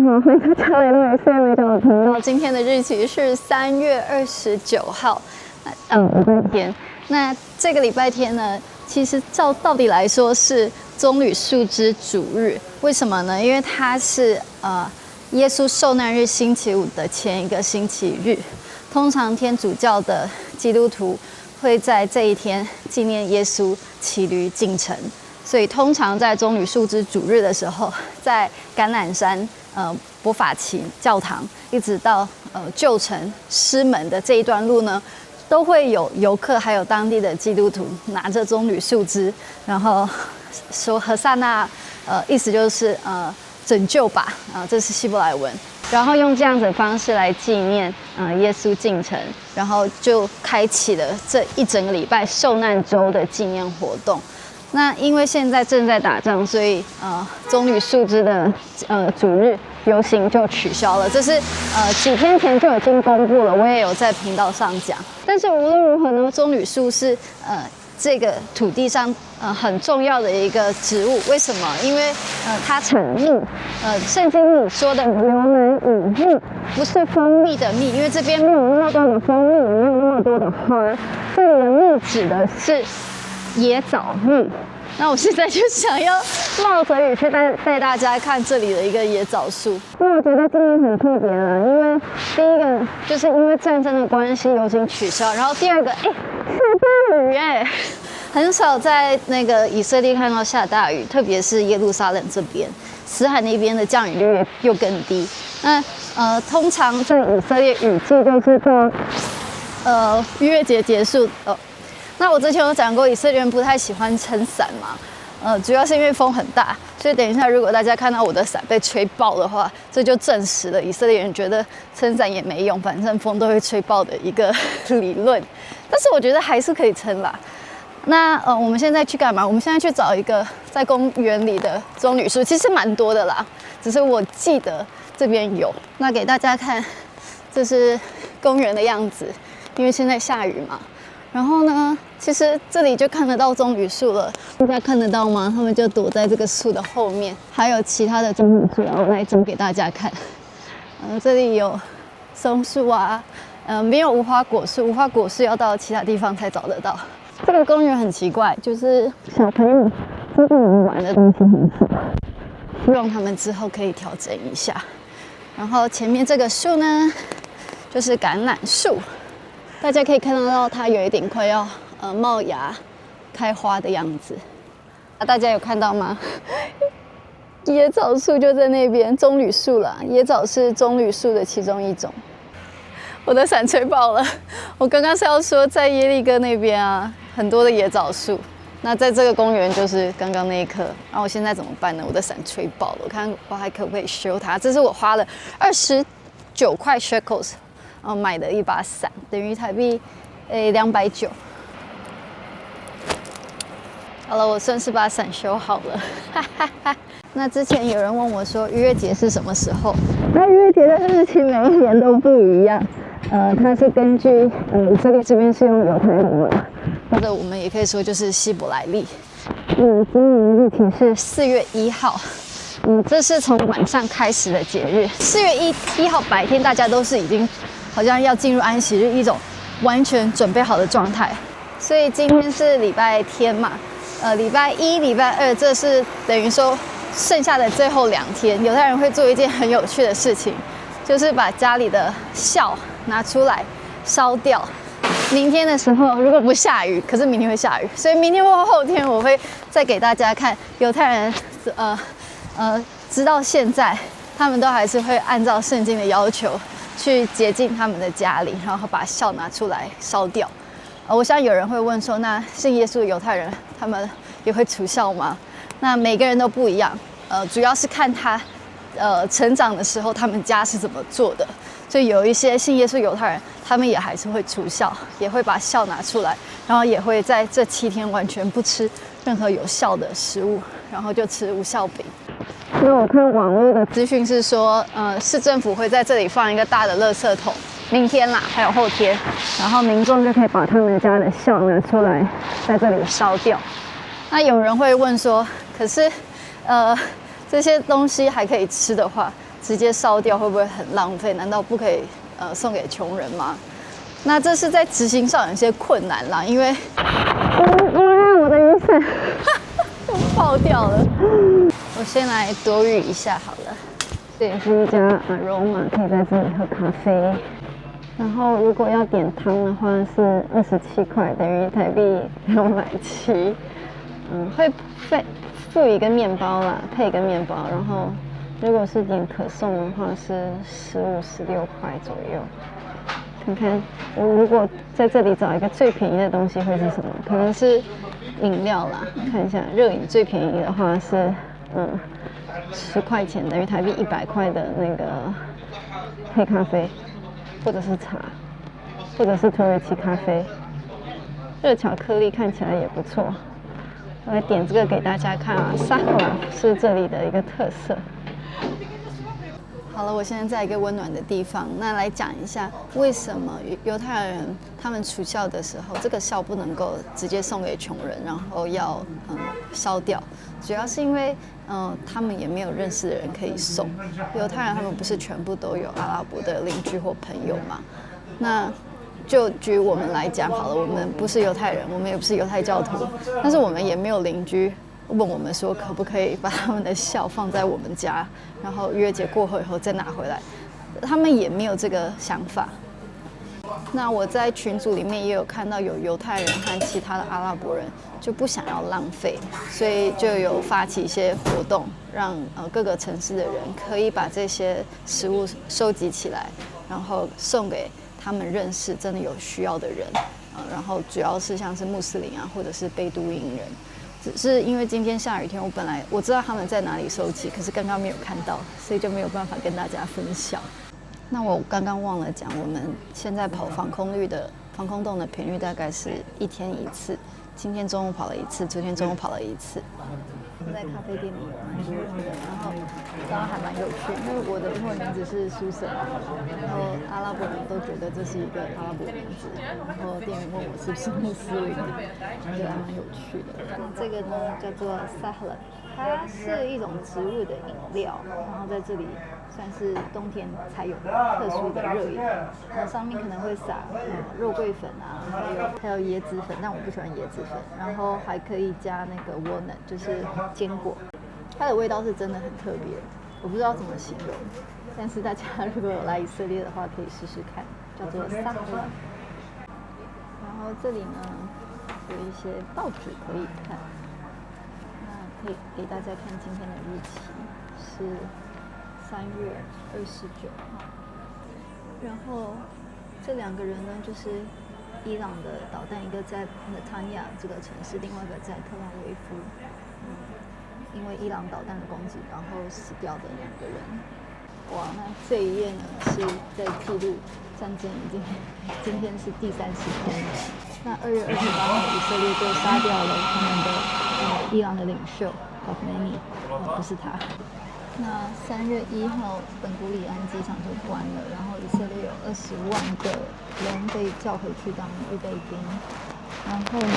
好，回到家來到以色列美角的頻道。今天的日期是3月29號，禮拜天。那這個禮拜天呢，其實到底來說是棕櫚樹之主日，為什麼呢？因為它是耶穌受難日星期五的前一個星期日。通常天主教的基督徒會在這一天紀念耶穌騎驢進城。所以通常在棕櫚樹之主日的時候，在橄欖山伯法其教堂一直到舊城獅門的這一段路呢，都會有遊客還有當地的基督徒拿着棕櫚樹枝，然後說和散那，意思就是拯救吧，這是希伯來文，然後用這樣子的方式來紀念耶穌進城，然後就開啟了這一整個禮拜受難週的紀念活動。那因為現在正在打仗，所以棕櫚樹枝的主日遊行就取消了。這是幾天前就已經公布了，我也有在頻道上講。但是無論如何呢，棕櫚樹是這個土地上很重要的一個植物。為什麼？因為它產蜜。聖經裡說的流奶與蜜，不是蜂蜜的蜜，因為這邊沒有那麼多的蜂蜜，也沒有那麼多的花。這裡的蜜指的是椰棗蜜。那我現在就想要冒着雨去帶大家看這裡的一個椰棗樹。那我覺得今年很特別了，因為第一個就是因為戰爭的關係遊行取消，然後第二個下大雨耶，很少在那個以色列看到下大雨，特別是耶路撒冷這邊，死海那邊的降雨率又更低。那通常在以色列雨季就是到逾越節結束那我之前有講過，以色列人不太喜歡撐傘嘛，主要是因為風很大，所以等一下如果大家看到我的傘被吹爆的話，這就證實了以色列人覺得撐傘也沒用，反正風都會吹爆的一個理論。但是我覺得還是可以撐啦。那我們現在去幹嘛？我們現在去找一個在公園裡的棕櫚樹，其實蠻多的啦，只是我記得這邊有。那給大家看，這是公園的樣子，因為現在下雨嘛。然後呢，其實這裡就看得到棕櫚樹了，大家看得到嗎？他們就躲在這個樹的後面，還有其他的棕櫚樹，我來整給大家看。這裡有松樹啊，沒有無花果樹，無花果樹要到其他地方才找得到。這個公園很奇怪，就是小朋友真的能玩的東西很少，希望他們之後可以調整一下。然後前面這個樹呢，就是橄欖樹。大家可以看得到，它有一點快要冒芽、開花的樣子。大家有看到嗎？椰棗樹就在那邊，棕櫚樹啦。椰棗是棕櫚樹的其中一種。我的傘吹爆了。我剛剛是要說，在耶利哥那邊啊，很多的椰棗樹。那在這個公園就是剛剛那一棵。然後我現在怎麼辦呢？我的傘吹爆了，我看我還可不可以修它？這是我花了29塊 shekels。買的一把傘，等於台幣290。好了，我算是把傘修好了。那之前有人問我說，逾越節是什麼時候？那逾越節的日期每一年都不一樣。它是根據這邊是用猶太文，或者我們也可以說就是希伯來曆。今年的日期是4月1號。這是從晚上開始的節日。4月1號白天，大家都是已經好像要進入安息日，一種完全準備好的狀態。所以今天是禮拜天嘛，禮拜1、禮拜2，這是等於說剩下的最後2天，猶太人會做一件很有趣的事情，就是把家裡的酵拿出來燒掉。明天的時候如果不下雨，可是明天會下雨，所以明天或後天我會再給大家看猶太人直到現在，他們都還是會按照聖經的要求去潔淨他們的家裡，然後把酵拿出來燒掉。我想有人會問說，那信耶穌的猶太人他們也會除酵嗎？那每個人都不一樣，主要是看他成長的時候他們家是怎麼做的。所以有一些信耶穌猶太人，他們也還是會除酵，也會把酵拿出來，然後也会在這7天完全不吃任何有酵的食物，然後就吃無酵餅。那我看網絡的資訊是說，市政府會在這裡放一個大的垃圾桶，明天啦，還有後天，然後民眾就可以把他們家的酵拿出來，在這裡燒掉。那有人會問說，可是，這些東西還可以吃的話，直接燒掉會不會很浪費？難道不可以送給窮人嗎？那這是在執行上有一些困難啦，因為我的雨傘爆掉了。我先來躲雨一下好了。這也是一家Aroma，可以在這裡喝咖啡。然後如果要點湯的話是27塊，等於台幣270。會附一個麵包啦，配一個麵包。然後如果是點可頌的話是15、16塊左右。看看我如果在這裡找一個最便宜的東西會是什麼？可能是飲料啦。看一下熱飲最便宜的話是10塊錢，等於台幣100塊的那個黑咖啡，或者是茶，或者是土耳其咖啡。熱巧克力看起來也不錯。我來點這個給大家看啊，Sahla是這裡的一個特色。好了，我現在在一個溫暖的地方，那來講一下為什麼猶太人他們除酵的時候，這個酵不能夠直接送給窮人，然後要燒掉，主要是因為他們也沒有認識的人可以送。猶太人他們不是全部都有阿拉伯的鄰居或朋友嘛？那就舉我們來講好了，我們不是猶太人，我們也不是猶太教徒，但是我們也沒有鄰居問我們說可不可以把他們的酵放在我們家，然後逾越節過後以後再拿回来，他們也沒有這個想法。那我在群組裡面也有看到有猶太人和其他的阿拉伯人就不想要浪費，所以就有發起一些活动，讓各個城市的人可以把这些食物收集起来，然後送給他們認識真的有需要的人，然後主要是像是穆斯林啊，或者是貝都因人。只是因為今天下雨天，我知道他們在哪裡收集，可是剛剛沒有看到，所以就沒有辦法跟大家分享。那我刚刚忘了講，我們現在跑防空洞的頻率大概是1天1次。今天中午跑了1次，昨天中午跑了1次。在咖啡店裡有蠻多人的，然後刚剛還蠻有趣，因為我的英文名字是蘇珊，然後阿拉伯人都覺得這是一個阿拉伯名字，然後店員問我是不是穆斯林，我覺得還蠻有趣的。那這個呢叫做 Sahla， 它是一種植物的飲料，然後在這裡算是冬天才有特殊的熱飲，然後上面可能會撒肉桂粉啊，還有椰子粉，但我不喜歡椰子粉，然後還可以加那個 walnut， 就是堅果，它的味道是真的很特別，我不知道怎麼形容，但是大家如果有來以色列的話，可以試試看，叫做 Sahla。然後這裡呢有一些報紙可以看，那可以給大家看今天的日期是3月29號，然後這兩個人呢，就是伊朗的導彈，一個在納坦亞這個城市，另外一個在特拉維夫。因為伊朗導彈的攻擊，然後死掉的兩個人。哇，那這一頁呢是在記錄戰爭已經，今天是第30天了。那2月28號，以色列就殺掉了他們的伊朗的領袖考梅尼，不是他。那3月1號，本古里安機場就關了，然後以色列有20萬個人被叫回去當預備兵，然後呢，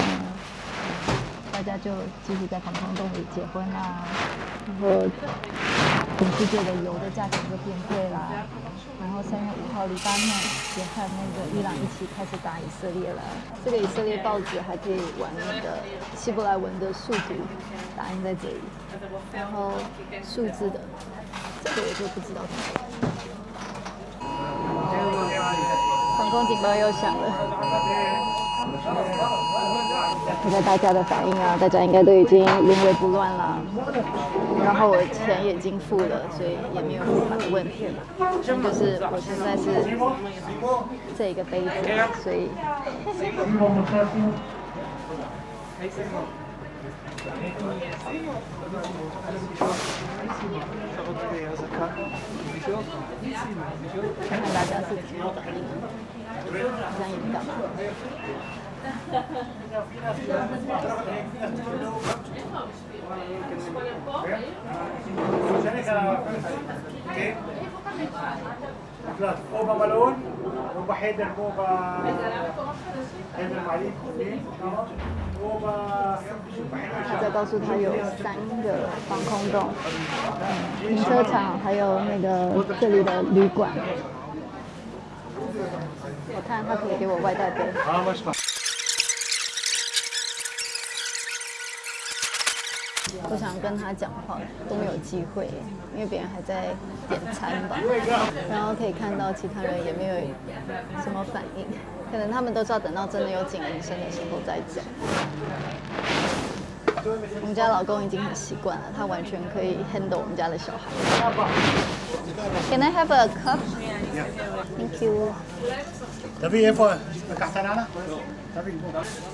大家就繼續在防空洞裡結婚啦，然後全世界的油的價錢就變貴啦，然後3月5號，黎巴嫩也和那個伊朗一起開始打以色列了。這個以色列報紙還可以玩那個希伯來文的數圖打印在這裡，然後數字的這個我就不知道怎麼辦。防空警報又響了。看看大家的反應啊，大家應該都已經臨危不亂了。然後我錢也已經付了，所以也沒有付款的問題。就是我現在是這一個杯子，所以。看看大家是怎麼反應，好像也不幹嘛。再告诉他有3個防空洞，停車場，還有那個這裡的旅館。我看他可以給我外帶杯。我想跟他講話都沒有機會，因為別人還在點餐吧。然後可以看到其他人也沒有什麼反應，可能他們都是要等到真的有警鈴聲的時候再走。我們家老公已經很習慣了，他完全可以 handle 我們家的小孩。Can I have a cup? Thank you.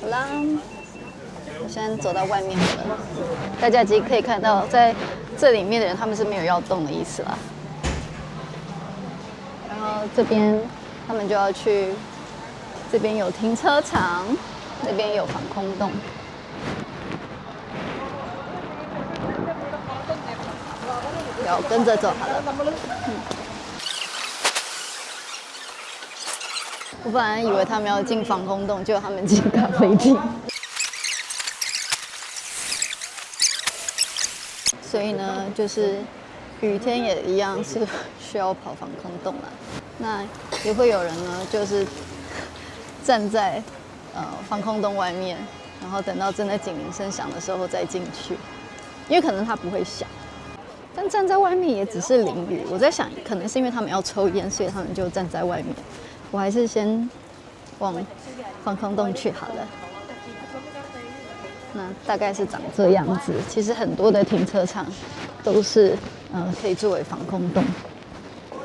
好啦。我现在走到外面了，大家可以看到，在這裡面的人他們是沒有要動的意思啦。然後這邊他們就要去，這邊有停車場，那邊有防空洞。要跟着走好了。我本來以為他們要進防空洞，結果他們進咖啡廳。所以呢，就是雨天也一樣是需要跑防空洞啦。那也會有人呢，就是站在防空洞外面，然後等到真的警鈴聲響的時候再進去，因為可能他不會響。但站在外面也只是淋雨，我在想，可能是因為他們要抽煙，所以他們就站在外面。我還是先往防空洞去好了。那大概是長這樣子。其實很多的停車場都是可以作為防空洞。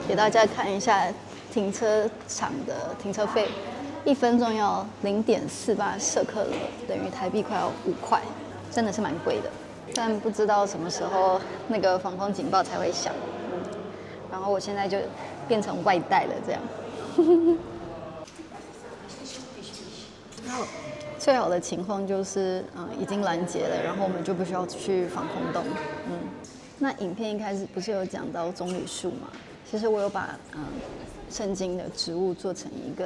給大家看一下停車場的停車費，1分鐘要0.48舍克勒，等於台幣快要5塊，真的是蠻貴的。但不知道什麼時候那個防空警報才會響。然後我現在就變成外帶了，這樣。最好的情況就是已經攔截了，然後我們就不需要去防空洞。那影片一開始不是有講到棕櫚樹嗎？其實我有把聖經的植物做成一個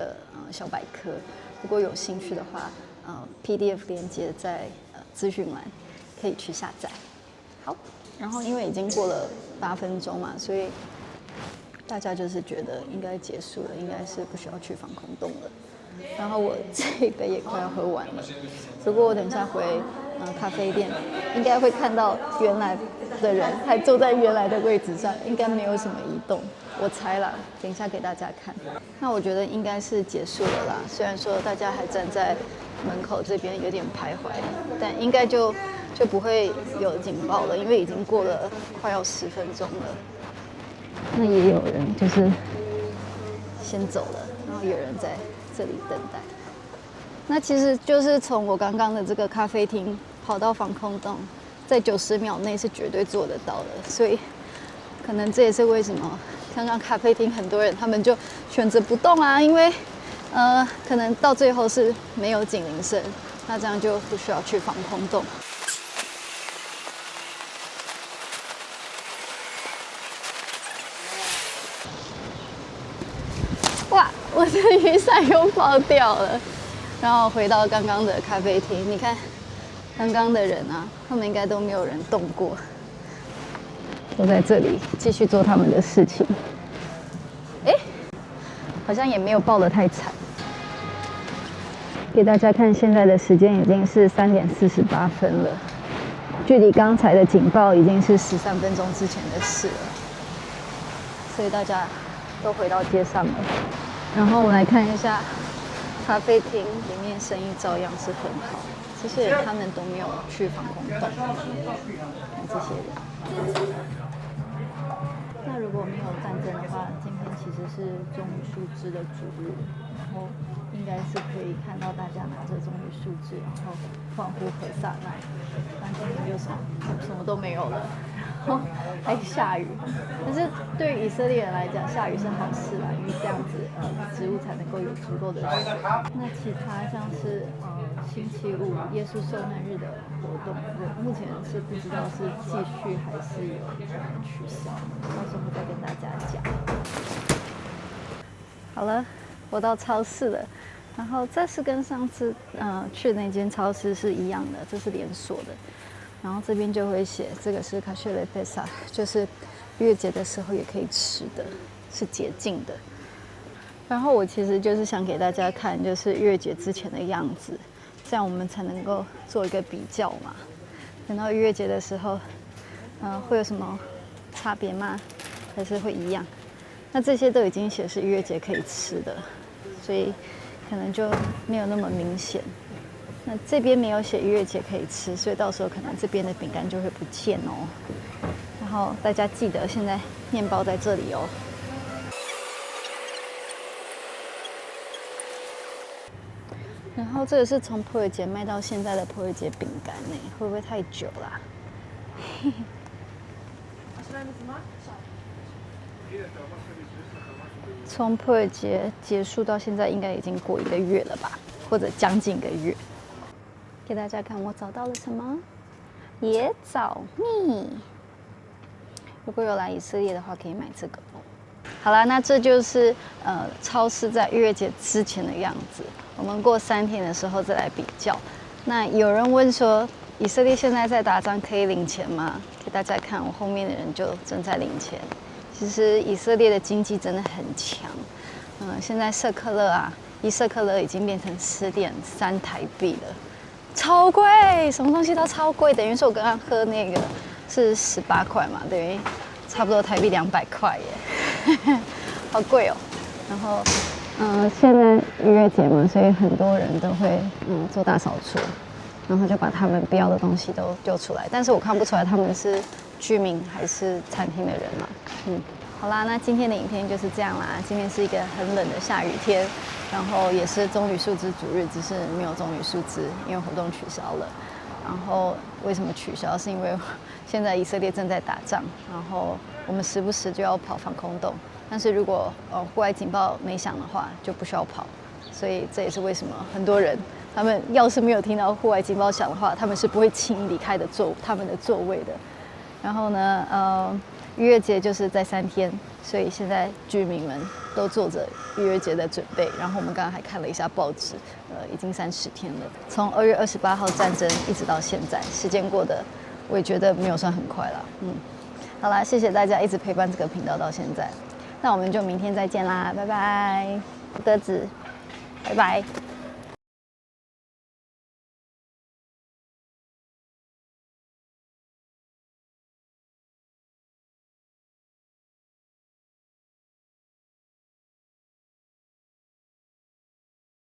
小百科，如果有興趣的話，PDF 連接在資訊欄，可以去下載。好，然後因為已經過了8分鐘嘛，所以大家就是覺得應該結束了，應該是不需要去防空洞了。然後我這一杯也快要喝完了。如果我等一下回咖啡店，應該會看到原來的人還坐在原來的位置上，應該沒有什麼移動，我猜啦。等一下給大家看。那我覺得應該是結束了啦，雖然說大家還站在門口這邊有點徘徊，但應該就不會有警報了，因為已經過了快要10分鐘了。那也有人就是先走了，然後有人在這裡等待。那其實就是從我剛剛的這個咖啡廳跑到防空洞，在90秒內是絕對做得到的。所以可能這也是為什麼剛剛咖啡廳很多人他們就選擇不動啊，因為可能到最後是沒有警鈴聲，那這樣就不需要去防空洞。哇，我的雨傘又爆掉了。然後回到剛剛的咖啡廳，你看剛剛的人啊，他們應該都沒有人動過，都在這裡繼續做他們的事情。哎，好像也沒有爆得太慘。給大家看，現在的時間已經是3點48分了，距離剛才的警報已經是13分鐘之前的事了。所以大家都回到街上了。然後我们来看一下咖啡廳裡面生意照樣是很好，這些人他們都沒有去防空洞。看這些人。那如果沒有戰爭的話，今天其實是棕櫚樹枝的主日，然後應該是可以看到大家拿着棕櫚樹枝，然後歡呼和撒那。但今天就什麼都沒有了。還下雨，但是對於以色列人來講，下雨是好事啦，因為這樣子植物才能夠有足夠的水。那其他像是星期五耶穌受難日的活動，我目前是不知道是繼續還是有取消，到時候再跟大家講。好了，我到超市了。然後這是跟上次去那間超市是一樣的，這是連鎖的。然後這邊就會寫這個是 Cacio e Pesa， 就是逾越節的時候也可以吃的，是解禁的。然後我其實就是想給大家看，就是逾越節之前的樣子，這樣我們才能夠做一個比較嘛。等到逾越節的時候，會有什麼差別嗎？還是會一樣？那這些都已經寫是逾越節可以吃的，所以可能就沒有那麼明顯。那這邊沒有寫逾越節可以吃，所以到時候可能這邊的餅乾就會不見哦。然後大家記得，現在麵包在這裡哦。然後這個是從普爾節賣到現在的普爾節餅乾呢，會不會太久啦？從普爾節結束到現在，應該已經過1個月了吧，或者將近1個月。給大家看我找到了什麼椰棗蜜。如果有來以色列的話，可以買這個哦。好啦，那這就是超市在逾越節之前的樣子。我們過3天的時候再來比較。那有人問說，以色列現在在打仗，可以領錢嗎？給大家看，我後面的人就正在領錢。其實以色列的經濟真的很強。現在舍克勒啊，1舍克勒已經變成10.3台幣了。超貴，什麼東西都超貴。等於說我剛剛喝那個是18塊嘛，等於差不多台幣200塊耶，好貴哦。然後，現在逾越節嘛，所以很多人都會做大掃除，然後就把他們不要的東西都丟出来。但是我看不出來他們是居民還是餐廳的人嘛。好啦，那今天的影片就是這樣啦。今天是一個很冷的下雨天。然後也是棕榈树枝主日，只是沒有棕榈樹枝，因為活動取消了。然後为什麼取消？是因為現在以色列正在打仗，然後我們時不時就要跑防空洞。但是如果戶外警報沒響的話，就不需要跑。所以這也是為什麼很多人他們要是沒有聽到戶外警報響的話，他們是不會輕易離開的他們的座位的。然後呢，逾越節就是在3天，所以現在居民們都做着逾越節的準備。然後我們剛剛還看了一下報紙，已經30天了。從2月28號戰爭一直到現在，時間過得我也覺得沒有算很快啦。好啦，謝謝大家一直陪伴這個頻道到現在。那我們就明天再見啦，拜拜，鴿子，拜拜。